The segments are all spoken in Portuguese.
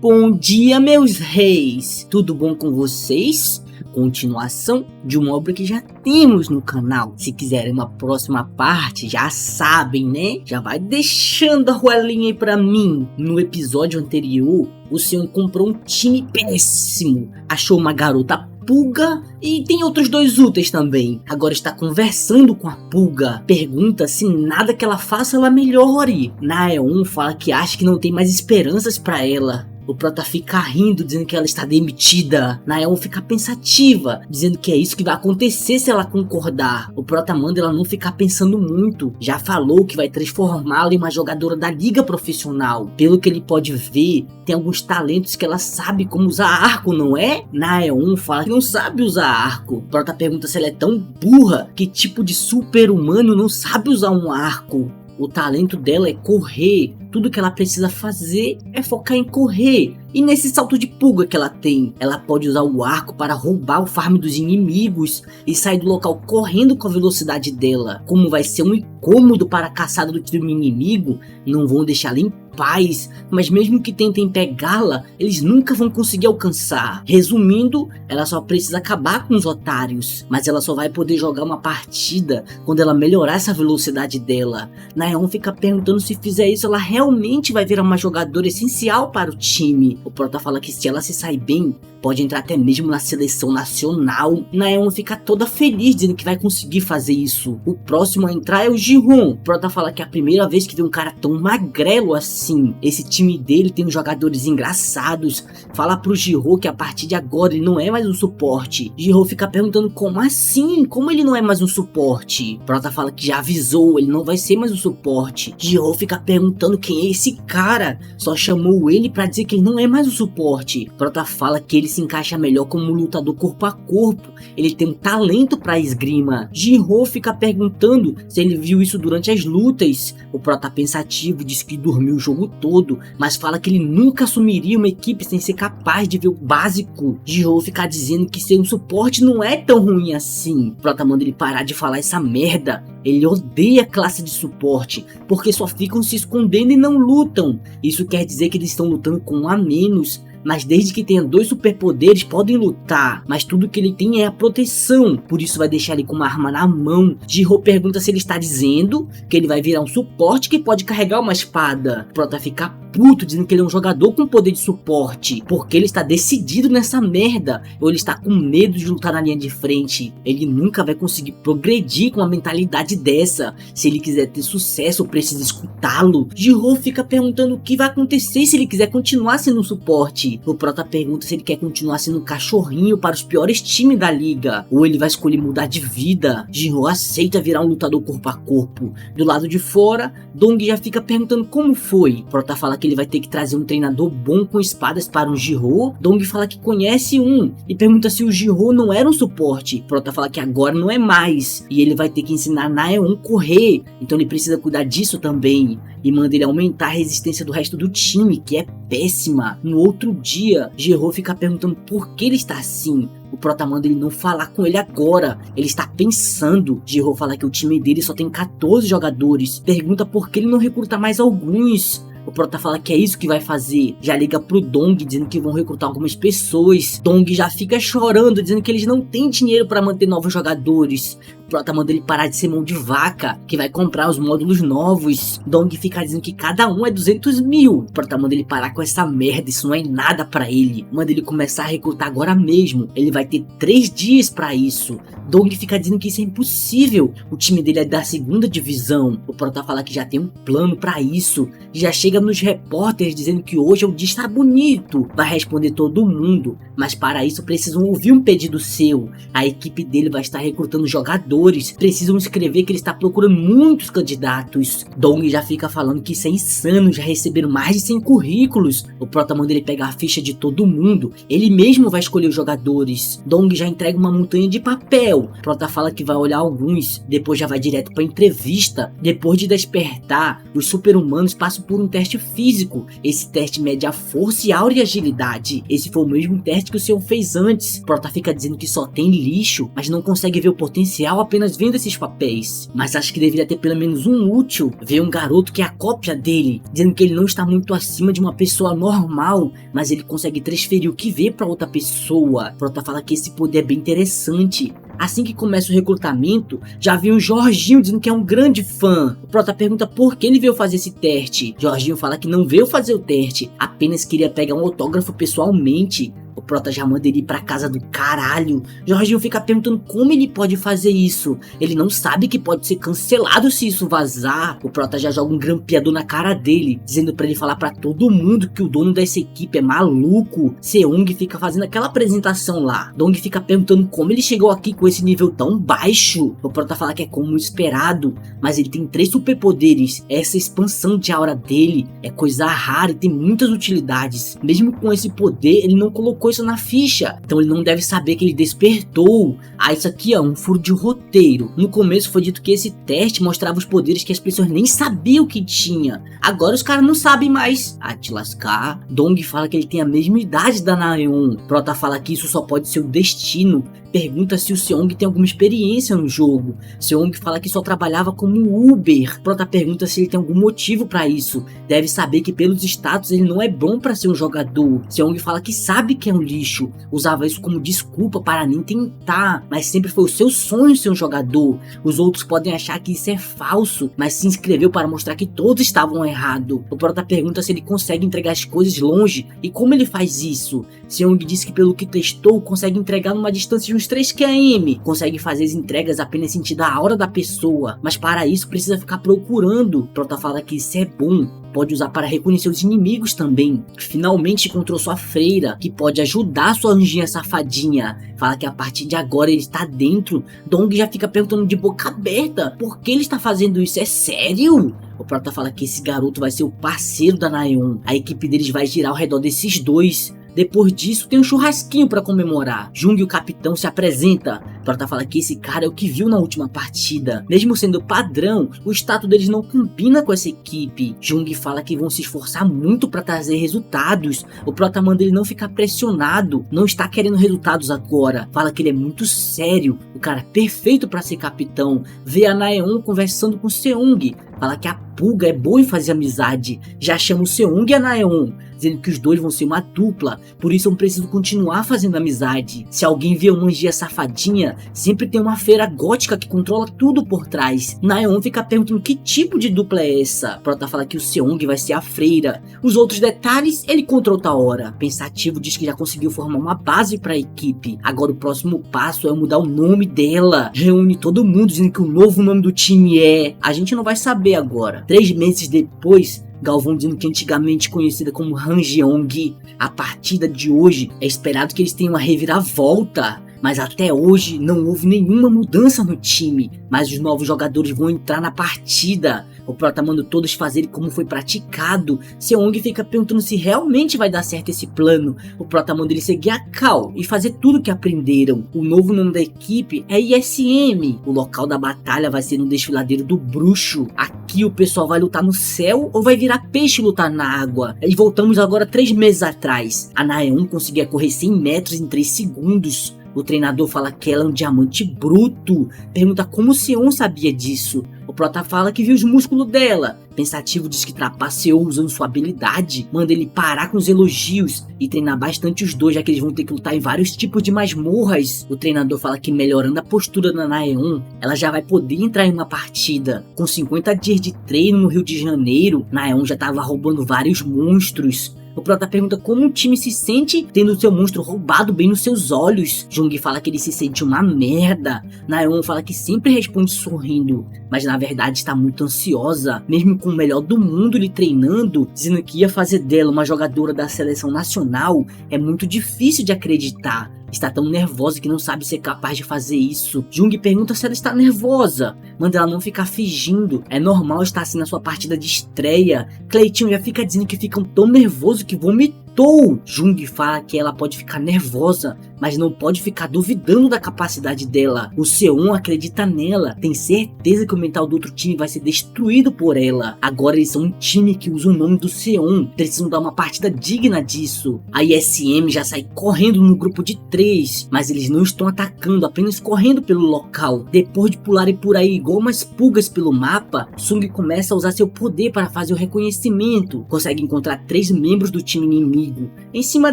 Bom dia, meus reis! Tudo bom com vocês? Continuação de uma obra que já temos no canal. Se quiserem uma próxima parte, já sabem, né? Já vai deixando a roelinha aí pra mim. No episódio anterior, o senhor comprou um time péssimo. Achou uma garota Pulga e tem outros dois úteis também. Agora está conversando com a Pulga. Pergunta se nada que ela faça ela melhore. Naeon fala que acha que não tem mais esperanças pra ela. O Prota fica rindo, dizendo que ela está demitida. Naeon fica pensativa, dizendo que é isso que vai acontecer se ela concordar. O Prota manda ela não ficar pensando muito. Já falou que vai transformá-la em uma jogadora da liga profissional. Pelo que ele pode ver, tem alguns talentos que ela sabe como usar arco, não é? Naeon fala que não sabe usar arco. O Prota pergunta se ela é tão burra, que tipo de super-humano não sabe usar um arco. O talento dela é correr. Tudo que ela precisa fazer é focar em correr. E nesse salto de pulga que ela tem, ela pode usar o arco para roubar o farm dos inimigos e sair do local correndo com a velocidade dela. Como vai ser um incômodo para a caçada do time inimigo, não vão deixá-la em paz, mas mesmo que tentem pegá-la, eles nunca vão conseguir alcançar. Resumindo, ela só precisa acabar com os otários, mas ela só vai poder jogar uma partida quando ela melhorar essa velocidade dela. Naeon fica perguntando se fizer isso ela realmente vai virar uma jogadora essencial para o time. O Prota fala que se ela se sair bem, pode entrar até mesmo na seleção nacional. Naeon fica toda feliz dizendo que vai conseguir fazer isso. O próximo a entrar é o Jiron. O Prota fala que é a primeira vez que vê um cara tão magrelo assim. Esse time dele tem uns jogadores engraçados. Fala pro Jiron que a partir de agora ele não é mais um suporte. Jiron fica perguntando como assim? Como ele não é mais um suporte? O Prota fala que já avisou, ele não vai ser mais um suporte. Jiron fica perguntando quem é esse cara. Só chamou ele pra dizer que ele não é mais um suporte. O Prota fala que ele se encaixa melhor como um lutador corpo a corpo. Ele tem um talento pra esgrima. Jiron fica perguntando se ele viu isso durante as lutas. O Prota pensativo diz que dormiu o jogo todo, mas fala que ele nunca assumiria uma equipe sem ser capaz de ver o básico. Jiron fica dizendo que ser um suporte não é tão ruim assim. O Prota manda ele parar de falar essa merda. Ele odeia a classe de suporte, porque só ficam se escondendo e não lutam. Isso quer dizer que eles estão lutando com um a menos. Mas desde que tenha dois superpoderes podem lutar, mas tudo que ele tem é a proteção, por isso vai deixar ele com uma arma na mão. Jiron pergunta se ele está dizendo que ele vai virar um suporte que pode carregar uma espada. Prota fica puto dizendo que ele é um jogador com poder de suporte, porque ele está decidido nessa merda, ou ele está com medo de lutar na linha de frente. Ele nunca vai conseguir progredir com uma mentalidade dessa. Se ele quiser ter sucesso, precisa escutá-lo. Jiron fica perguntando o que vai acontecer se ele quiser continuar sendo um suporte. O Prota pergunta se ele quer continuar sendo um cachorrinho para os piores times da liga, ou ele vai escolher mudar de vida. Jiron aceita virar um lutador corpo a corpo. Do lado de fora, Dong já fica perguntando como foi. O Prota fala que ele vai ter que trazer um treinador bom com espadas para o Jiron. Dong fala que conhece um e pergunta se o Jiron não era um suporte. O Prota fala que agora não é mais e ele vai ter que ensinar Naeon a correr, então ele precisa cuidar disso também. E manda ele aumentar a resistência do resto do time, que é péssima. No outro dia, Jiron fica perguntando por que ele está assim. O Prota manda ele não falar com ele agora, ele está pensando. Jiron fala que o time dele só tem 14 jogadores. Pergunta por que ele não recruta mais alguns. O Prota fala que é isso que vai fazer. Já liga pro Dong dizendo que vão recrutar algumas pessoas. Dong já fica chorando, dizendo que eles não têm dinheiro para manter novos jogadores. O Prota manda ele parar de ser mão de vaca, que vai comprar os módulos novos. Dong fica dizendo que cada um é 200 mil. O Prota manda ele parar com essa merda, isso não é nada pra ele. Manda ele começar a recrutar agora mesmo. Ele vai ter 3 dias pra isso. Dong fica dizendo que isso é impossível. O time dele é da 2ª divisão. O Prota fala que já tem um plano pra isso. Já chega nos repórteres dizendo que hoje é um dia está bonito. Vai responder todo mundo. Mas para isso precisam ouvir um pedido seu. A equipe dele vai estar recrutando jogadores. Precisam escrever que ele está procurando muitos candidatos. Dong já fica falando que isso é insano, já receberam mais de 100 currículos. O Prota manda ele pegar a ficha de todo mundo. Ele mesmo vai escolher os jogadores. Dong já entrega uma montanha de papel. O Prota fala que vai olhar alguns, depois já vai direto para entrevista. Depois de despertar, os super-humanos passam por um teste físico. Esse teste mede a força e aura e agilidade. Esse foi o mesmo teste que o senhor fez antes. O Prota fica dizendo que só tem lixo, mas não consegue ver o potencial apenas vendo esses papéis, mas acho que deveria ter pelo menos um útil. Ver um garoto que é a cópia dele, dizendo que ele não está muito acima de uma pessoa normal, mas ele consegue transferir o que vê para outra pessoa. Prota fala que esse poder é bem interessante. Assim que começa o recrutamento, já vem o Jorginho dizendo que é um grande fã. O Prota pergunta por que ele veio fazer esse teste. Jorginho fala que não veio fazer o teste, apenas queria pegar um autógrafo pessoalmente. O Prota já manda ele ir pra casa do caralho. Jorginho fica perguntando como ele pode fazer isso. Ele não sabe que pode ser cancelado se isso vazar. O Prota já joga um grampeador na cara dele, dizendo pra ele falar pra todo mundo que o dono dessa equipe é maluco. Seong fica fazendo aquela apresentação lá. Dong fica perguntando como ele chegou aqui com esse nível tão baixo. O Prota fala que é como esperado, mas ele tem 3 superpoderes. Essa expansão de aura dele é coisa rara e tem muitas utilidades. Mesmo com esse poder, ele não colocou isso na ficha, então ele não deve saber que ele despertou. Isso aqui é um furo de roteiro. No começo foi dito que esse teste mostrava os poderes que as pessoas nem sabiam que tinha. Agora os caras não sabem mais. Te lascar. Dong fala que ele tem a mesma idade da Naeon. Prota fala que isso só pode ser o destino. Pergunta se o Seong tem alguma experiência no jogo. Seong fala que só trabalhava como Uber. Prota pergunta se ele tem algum motivo pra isso. Deve saber que pelos status ele não é bom pra ser um jogador. Seong fala que sabe que é um lixo. Usava isso como desculpa para nem tentar, mas sempre foi o seu sonho ser um jogador. Os outros podem achar que isso é falso, mas se inscreveu para mostrar que todos estavam errados. O Prota pergunta se ele consegue entregar as coisas longe e como ele faz isso. Seong diz que pelo que testou consegue entregar numa distância de uns 3 km. Consegue fazer as entregas apenas sentindo a aura da pessoa, mas para isso precisa ficar procurando. Prota fala que isso é bom, pode usar para reconhecer os inimigos também. Finalmente encontrou sua freira, que pode ajudar sua anjinha safadinha. Fala que a partir de agora ele está dentro. Dong já fica perguntando de boca aberta por que ele está fazendo isso, é sério? O Prota fala que esse garoto vai ser o parceiro da Naeon. A equipe deles vai girar ao redor desses dois. Depois disso tem um churrasquinho pra comemorar. Jung, o capitão, se apresenta. Prota fala que esse cara é o que viu na última partida. Mesmo sendo padrão, o status deles não combina com essa equipe. Jung fala que vão se esforçar muito pra trazer resultados. O Prota manda ele não ficar pressionado, não está querendo resultados agora. Fala que ele é muito sério, o cara é perfeito pra ser capitão. Vê a Naeon conversando com Seong. Fala que a pulga é boa em fazer amizade. Já chama o Seong e a Naeon, dizendo que os dois vão ser uma dupla, por isso eu preciso continuar fazendo amizade. Se alguém vê uma magia safadinha, sempre tem uma feira gótica que controla tudo por trás. Naeon fica perguntando que tipo de dupla é essa. Prota fala que o Seong vai ser a freira. Os outros detalhes ele conta outra hora. Pensativo diz que já conseguiu formar uma base para a equipe. Agora o próximo passo é mudar o nome dela. Reúne todo mundo dizendo que o novo nome do time é... A gente não vai saber agora. 3 meses depois, Galvão dizendo que antigamente conhecida como Hanjeong, a partida de hoje é esperado que eles tenham uma reviravolta. Mas até hoje não houve nenhuma mudança no time, mas os novos jogadores vão entrar na partida. O Prota manda todos fazerem como foi praticado. Seong fica perguntando se realmente vai dar certo esse plano. O Prota manda ele seguir a cal e fazer tudo que aprenderam. O novo nome da equipe é ISM. O local da batalha vai ser no desfiladeiro do bruxo. Aqui o pessoal vai lutar no céu ou vai virar peixe e lutar na água. E voltamos agora 3 meses atrás. A Naeon conseguia correr 100 metros em 3 segundos. O treinador fala que ela é um diamante bruto. Pergunta como o Seon sabia disso. O Prota fala que viu os músculos dela. Pensativo diz que trapaceou usando sua habilidade. Manda ele parar com os elogios e treinar bastante os dois, já que eles vão ter que lutar em vários tipos de masmorras. O treinador fala que melhorando a postura da Naeon, ela já vai poder entrar em uma partida. Com 50 dias de treino no Rio de Janeiro, Naeon já estava roubando vários monstros. O Prota pergunta como o time se sente tendo seu monstro roubado bem nos seus olhos. Jung fala que ele se sente uma merda. Naeon fala que sempre responde sorrindo, mas na verdade está muito ansiosa. Mesmo com o melhor do mundo lhe treinando, dizendo que ia fazer dela uma jogadora da seleção nacional, é muito difícil de acreditar. Está tão nervosa que não sabe ser capaz de fazer isso. Jung pergunta se ela está nervosa. Manda ela não ficar fingindo. É normal estar assim na sua partida de estreia. Cleitinho já fica dizendo que ficam tão nervosos que vomitou. Jung fala que ela pode ficar nervosa, mas não pode ficar duvidando da capacidade dela. O Seon acredita nela, tem certeza que o mental do outro time vai ser destruído por ela. Agora eles são um time que usa o nome do Seon, precisam dar uma partida digna disso. A ISM já sai correndo no grupo de 3, mas eles não estão atacando, apenas correndo pelo local. Depois de pularem por aí igual umas pulgas pelo mapa, Sung começa a usar seu poder para fazer o reconhecimento. Consegue encontrar 3 membros do time inimigo. Em cima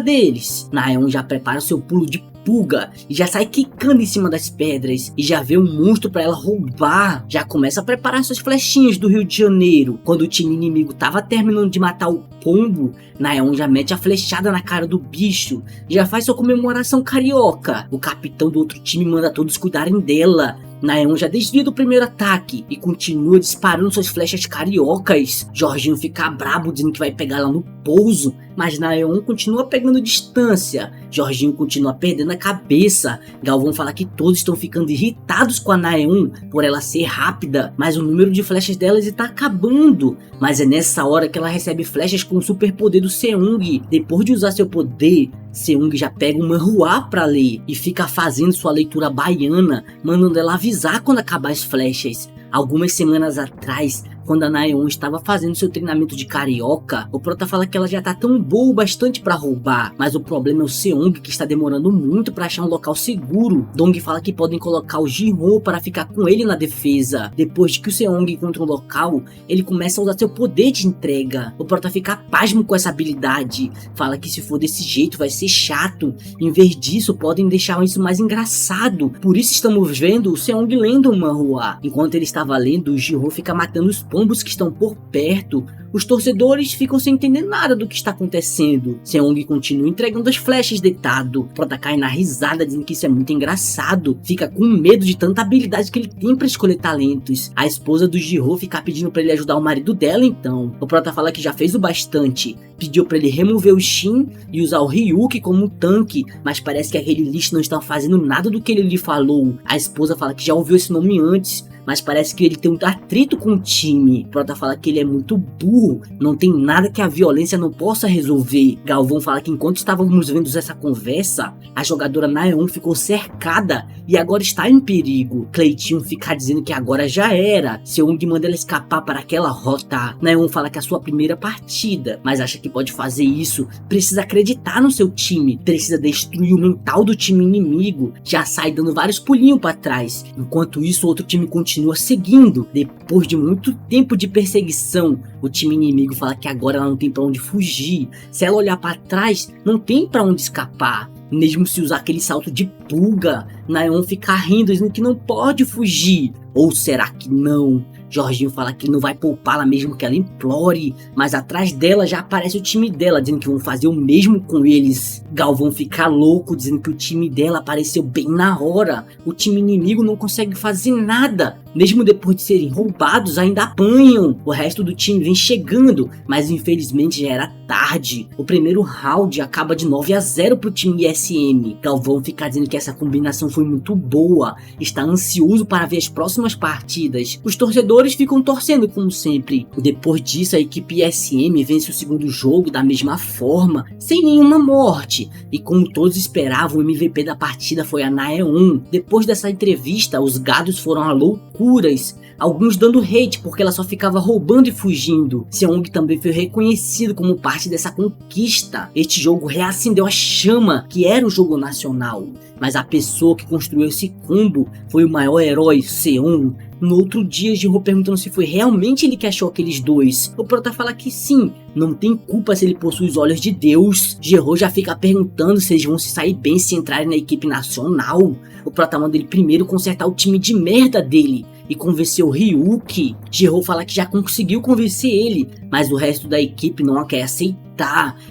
deles, Naeon já prepara seu pulo de pulga e já sai quicando em cima das pedras e já vê um monstro para ela roubar. Já começa a preparar suas flechinhas do Rio de Janeiro. Quando o time inimigo tava terminando de matar o pombo, Naeon já mete a flechada na cara do bicho, já faz sua comemoração carioca. O capitão do outro time manda todos cuidarem dela. Naeon já desvia do primeiro ataque e continua disparando suas flechas cariocas. Jorginho fica brabo dizendo que vai pegar ela no pouso, mas Naeon continua pegando distância. Jorginho continua perdendo a cabeça. Galvão fala que todos estão ficando irritados com a Naeon por ela ser rápida, mas o número de flechas delas está acabando. Mas é nessa hora que ela recebe flechas com o super poder do Seung. Depois de usar seu poder, Seung já pega o manhua pra ler e fica fazendo sua leitura baiana, mandando ela avisar quando acabar as flechas. Algumas semanas atrás, quando a Naeon estava fazendo seu treinamento de carioca, o Prota fala que ela já tá tão boa o bastante pra roubar, mas o problema é o Seong, que está demorando muito pra achar um local seguro. Dong fala que podem colocar o Jinho para ficar com ele na defesa. Depois de que o Seong encontra um local, ele começa a usar seu poder de entrega. O Prota fica pasmo com essa habilidade, fala que se for desse jeito vai ser chato, em vez disso podem deixar isso mais engraçado. Por isso estamos vendo o Seong lendo o manhua. Enquanto ele estava lendo, o Jinho fica matando os pombos que estão por perto. Os torcedores ficam sem entender nada do que está acontecendo. Seong continua entregando as flechas deitado. Prota cai na risada dizendo que isso é muito engraçado. Fica com medo de tanta habilidade que ele tem para escolher talentos. A esposa do Jiro fica pedindo para ele ajudar o marido dela então. O Prota fala que já fez o bastante. Pediu para ele remover o Shin e usar o Ryuki como um tanque, mas parece que aquele lixo não está fazendo nada do que ele lhe falou. A esposa fala que já ouviu esse nome antes, mas parece que ele tem um atrito com o time. Prota fala que ele é muito burro, não tem nada que a violência não possa resolver. Galvão fala que enquanto estávamos vendo essa conversa, a jogadora Naeon ficou cercada e agora está em perigo. Cleitinho fica dizendo que agora já era. Seung manda ela escapar para aquela rota. Naeon fala que é a sua primeira partida, mas acha que pode fazer isso. Precisa acreditar no seu time, precisa destruir o mental do time inimigo. Já sai dando vários pulinhos para trás. Enquanto isso, o outro time continua seguindo. Depois de muito tempo de perseguição, o time inimigo fala que agora ela não tem para onde fugir. Se ela olhar para trás, não tem para onde escapar. Mesmo se usar aquele salto de pulga, Naeon fica rindo dizendo que não pode fugir. Ou será que não? Jorginho fala que não vai poupá-la mesmo que ela implore, mas atrás dela já aparece o time dela dizendo que vão fazer o mesmo com eles. Galvão fica louco dizendo que o time dela apareceu bem na hora. O time inimigo não consegue fazer nada. Mesmo depois de serem roubados, ainda apanham. O resto do time vem chegando, mas infelizmente já era tarde. O primeiro round acaba de 9-0 pro time ISM. Galvão fica dizendo que essa combinação foi muito boa, está ansioso para ver as próximas partidas. Os torcedores ficam torcendo como sempre. Depois disso, a equipe ISM vence o segundo jogo da mesma forma, sem nenhuma morte. E como todos esperavam, o MVP da partida foi a Naeon. Depois dessa entrevista, os gados foram a loucuras, alguns dando hate porque ela só ficava roubando e fugindo. Seong também foi reconhecido como parte dessa conquista. Este jogo reacendeu a chama que era o jogo nacional, mas a pessoa que construiu esse combo foi o maior herói, Seong. No outro dia, Jiro perguntando se foi realmente ele que achou aqueles dois. O Prota fala que sim, não tem culpa se ele possui os olhos de Deus. Jiro já fica perguntando se eles vão se sair bem se entrarem na equipe nacional. O Prota manda ele primeiro consertar o time de merda dele e convencer o Ryuki. Jiro fala que já conseguiu convencer ele, mas o resto da equipe não a quer aceitar.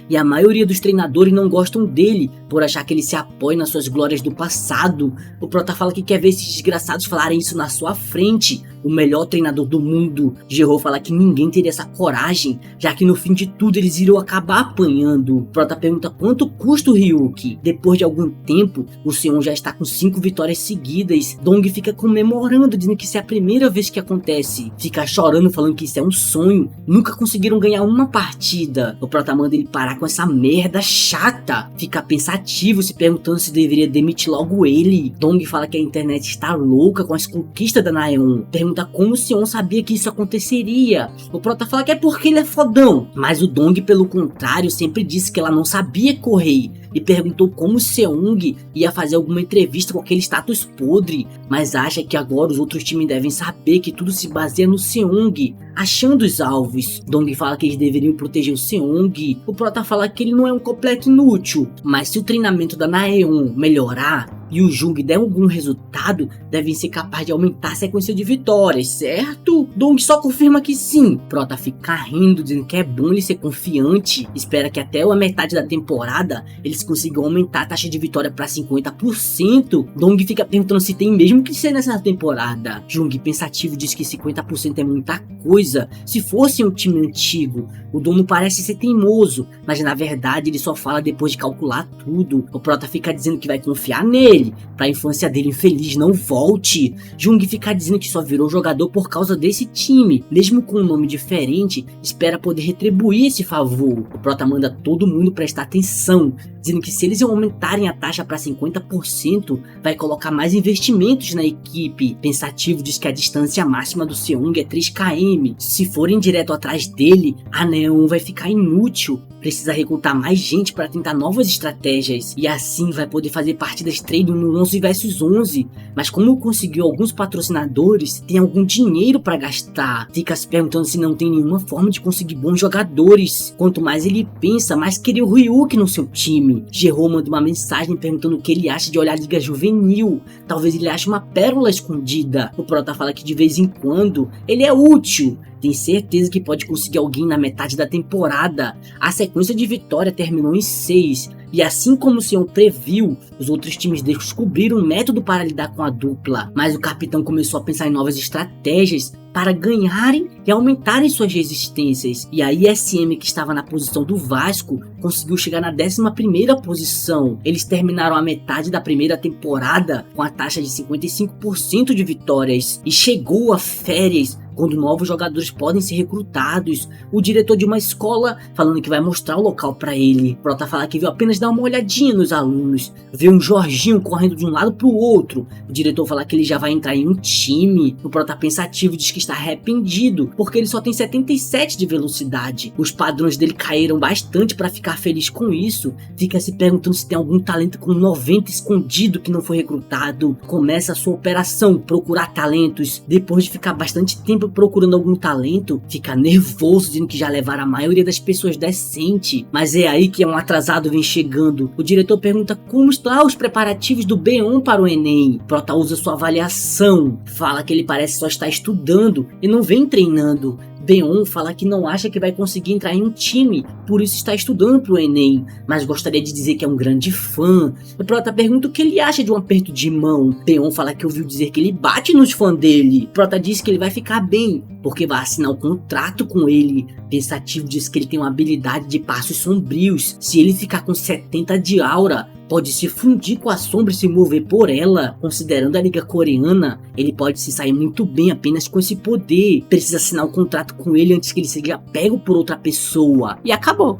E a maioria dos treinadores não gostam dele por achar que ele se apoia nas suas glórias do passado. O Prota fala que quer ver esses desgraçados falarem isso na sua frente, o melhor treinador do mundo. Jihyo fala que ninguém teria essa coragem, já que no fim de tudo eles iriam acabar apanhando. Prota pergunta quanto custa o Ryuki. Depois de algum tempo, o Seon já está com 5 vitórias seguidas. Dong fica comemorando, dizendo que isso é a primeira vez que acontece. Fica chorando, falando que isso é um sonho. Nunca conseguiram ganhar uma partida. O Prota manda ele parar com essa merda chata. Fica pensativo, se perguntando se deveria demitir logo ele. Dong fala que a internet está louca com as conquistas da Naeon. Pergunta como o Seon sabia que isso aconteceria. O Prota fala que é porque ele é fodão. Mas o Dong, pelo contrário, sempre disse que ela não sabia correr. E perguntou como o Seong ia fazer alguma entrevista com aquele status podre, mas acha que agora os outros times devem saber que tudo se baseia no Seong achando os alvos. Dong fala que eles deveriam proteger o Seong. O Prota fala que ele não é um completo inútil, mas se o treinamento da Naeon melhorar e o Jung der algum resultado, devem ser capazes de aumentar a sequência de vitórias, certo? Dong só confirma que sim. Prota fica rindo, dizendo que é bom ele ser confiante. Espera que até a metade da temporada eles consigam aumentar a taxa de vitória para 50%. Dong fica perguntando se tem mesmo que ser nessa temporada. Jung, pensativo, diz que 50% é muita coisa. Se fosse um time antigo, o dono parece ser teimoso, mas na verdade ele só fala depois de calcular tudo. O Prota fica dizendo que vai confiar nele, pra infância dele infeliz não volte. Jung fica dizendo que só virou jogador por causa desse time, mesmo com um nome diferente, espera poder retribuir esse favor. O Prota manda todo mundo prestar atenção, dizendo que se eles aumentarem a taxa para 50%, vai colocar mais investimentos na equipe. Pensativo, diz que a distância máxima do Seong é 3 km. Se forem direto atrás dele, a Neon vai ficar inútil. Precisa recrutar mais gente para tentar novas estratégias, e assim vai poder fazer partidas treino no 11 vs 11. Mas como conseguiu alguns patrocinadores, tem algum dinheiro para gastar. Fica se perguntando se não tem nenhuma forma de conseguir bons jogadores. Quanto mais ele pensa, mais queria o Ryuki no seu time. Jihyo manda uma mensagem perguntando o que ele acha de olhar a Liga Juvenil. Talvez ele ache uma pérola escondida. O Prota fala que de vez em quando ele é útil. Tem certeza que pode conseguir alguém na metade da temporada. A sequência de vitória terminou em 6. E assim como o Seon previu, os outros times descobriram um método para lidar com a dupla. Mas o capitão começou a pensar em novas estratégias para ganharem e aumentarem suas resistências. E a ISM, que estava na posição do Vasco, conseguiu chegar na 11ª posição. Eles terminaram a metade da primeira temporada com a taxa de 55% de vitórias. E chegou a férias, quando novos jogadores podem ser recrutados. O diretor de uma escola falando que vai mostrar o local para ele. Prota fala que veio apenas dar uma olhadinha nos alunos. Vê um Jorginho correndo de um lado pro outro. O diretor fala que ele já vai entrar em um time. O Prota pensativo diz que está arrependido, porque ele só tem 77 de velocidade. Os padrões dele caíram bastante para ficar feliz com isso. Fica se perguntando se tem algum talento com 90 escondido que não foi recrutado. Começa a sua operação, procurar talentos. Depois de ficar bastante tempo procurando algum talento, fica nervoso, dizendo que já levaram a maioria das pessoas decente. Mas é aí que um atrasado vem chegando. O diretor pergunta como estão os preparativos do B1 para o Enem. Prota usa sua avaliação, fala que ele parece só estar estudando e não vem treinando. B1 fala que não acha que vai conseguir entrar em um time, por isso está estudando para o Enem, mas gostaria de dizer que é um grande fã. O Prota pergunta o que ele acha de um aperto de mão. B1 fala que ouviu dizer que ele bate nos fãs dele. Prota diz que ele vai ficar bem, porque vai assinar um contrato com ele. Pensativo diz que ele tem uma habilidade de passos sombrios. Se ele ficar com 70 de aura, pode se fundir com a sombra e se mover por ela. Considerando a liga coreana, ele pode se sair muito bem apenas com esse poder. Precisa assinar um contrato com ele antes que ele seja pego por outra pessoa. E acabou.